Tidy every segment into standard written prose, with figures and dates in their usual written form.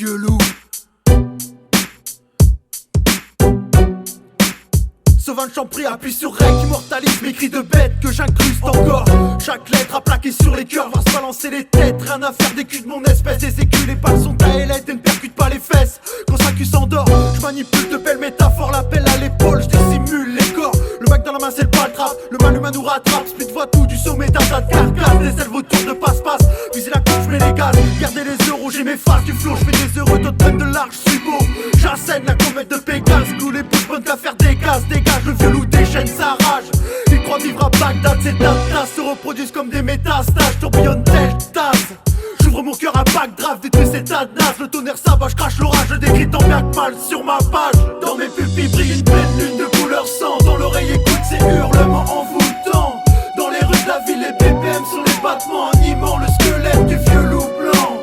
vieux loup. Sauvin Champry appuie sur rec, immortalise mes cris de bête que j'incruste encore. Chaque lettre a plaqué sur les cœurs, va se balancer les têtes. Rien à faire des culs de mon espèce, des écus, les balles sont à ailette et ne percutent pas les fesses. Quand ça cul s'endort, je manipule de belles métaphores, l'appel à l'épaule, je dissimule les corps. Le bac dans la main c'est le paltrap, le mal humain nous rattrape. Split voit tout du sommet d'un tas de carcasses, des ailes autour de passe-passe. Viser la coupe, je mets les gaz, gardez les euros, j'ai mes faces du flot. Je fais des heureux, d'autres prennent de large, je suis beau. J'assène la comète de Pégase, clou les bouches bonnes qu'à faire des gaz, dégage. Le vieux loup déchaîne sa rage. Il croit vivre à Bagdad, ces tas se reproduisent comme des métastases. Tourbillonne tel tasse. J'ouvre mon cœur à backdraft, détruis ces tas de nazes. Le tonnerre s'abat, je crache l'orage, je décris tant bien que mal sur ma page. Dans mes pupilles brille une pleine lune de couleur sang. Dans l'oreille écoute ces hurlements envoûtants. Dans les rues de la ville, les BPM sont les battements animant le squelette du vieux loup blanc.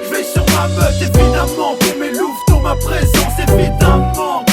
Je veille sur ma meute évidemment, pour mes louveteaux ma présence évidemment.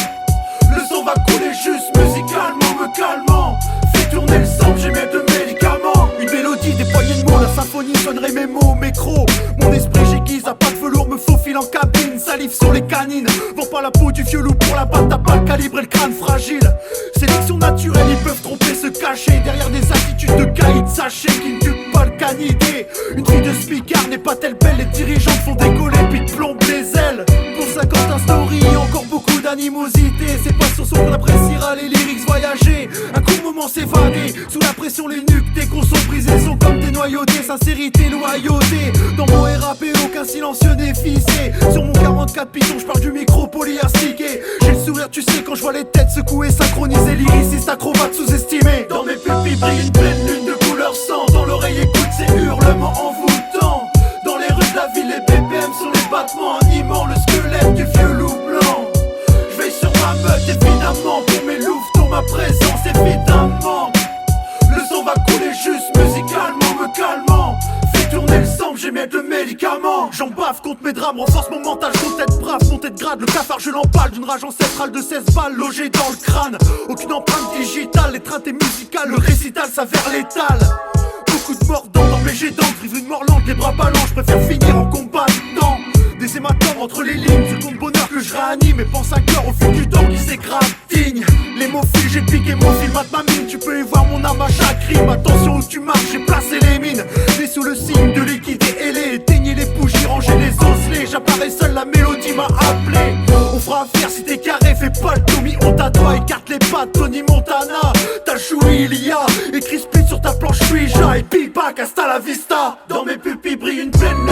Le son va couler juste musicalement, me calmant. Fais tourner le sang, j'ai mes deux médicaments. Une mélodie, des poignées de mots, la symphonie sonnerait mes mots, mes crocs. Mon esprit j'aiguise à pas de velours, me faufile en cabine. Salive sur les canines, vends pas la peau du vieux loup pour la batte. T'as pas le calibre et le crâne fragile. Sélection naturelle, ils peuvent tromper, se cacher derrière des attitudes de caïd. Sachez qu'ils ne tuent pas le canidé. Une fille de spicard n'est pas telle belle. Les dirigeants font décoller puis te plombent les ailes. Pour 51 stories, encore beaucoup d'animosité. C'est pas sur son qu'on appréciera les lyrics voyager. Un court moment s'évader, sous la pression les nuques des cons sont brisés, sont comme des noyautés. Sincérité, loyauté, dans mon RAP aucun silencieux déficé. Sur mon 44 pitons, je parle du micro polyastiqué. J'ai le sourire tu sais quand je vois les têtes secouées, synchronisées, lyriciste acrobate sous-estimé. Dans mes pupilles brille une pleine lune de couleur sang. Dans l'oreille écoute ces hurlements envoûtants. Dans les rues de la ville, les BPM sont les battements animant le squelette du vieux loup blanc. Je veille sur ma meute évidemment, pour mes louveteaux ma présence évidemment. Le son va couler juste musicalement, me calmant. Fais tourner le sang, j'ai mis de médicaments. J'en baffe contre mes drames, renforce mon mental, je compte être brave, monter de grade. Le cafard je l'empale d'une rage ancestrale de 16 balles logée dans le crâne. Aucune empreinte digitale, l'étreinte est musicale, le récital s'avère létal. Beaucoup de morts dans mes jets d'encre, vivre une mort lente, les bras ballants, je préfère finir en combattant. Des hématomes entre les lignes, ce compte bonheur que je réanime. Et pense à cœur au fil du temps qui s'égratigne. Les mots filent, j'ai piqué mon fil, mate ma mine. Tu peux y voir mon âme à chaque rime. Attention où tu marches, j'ai placé les mines. Né sous le signe de l'équité ailée. Éteignez les bougies, rangez les osselets. J'apparais seul, la mélodie m'a appelé. On fera affaire si t'es carré, fais pas le Tommy, honte à toi. Écarte les pattes, Tony Montana. T'as le choui, il y a écrit split sur ta planche, suis-je. Et pick back, hasta la vista. Dans mes pupilles brille une pleine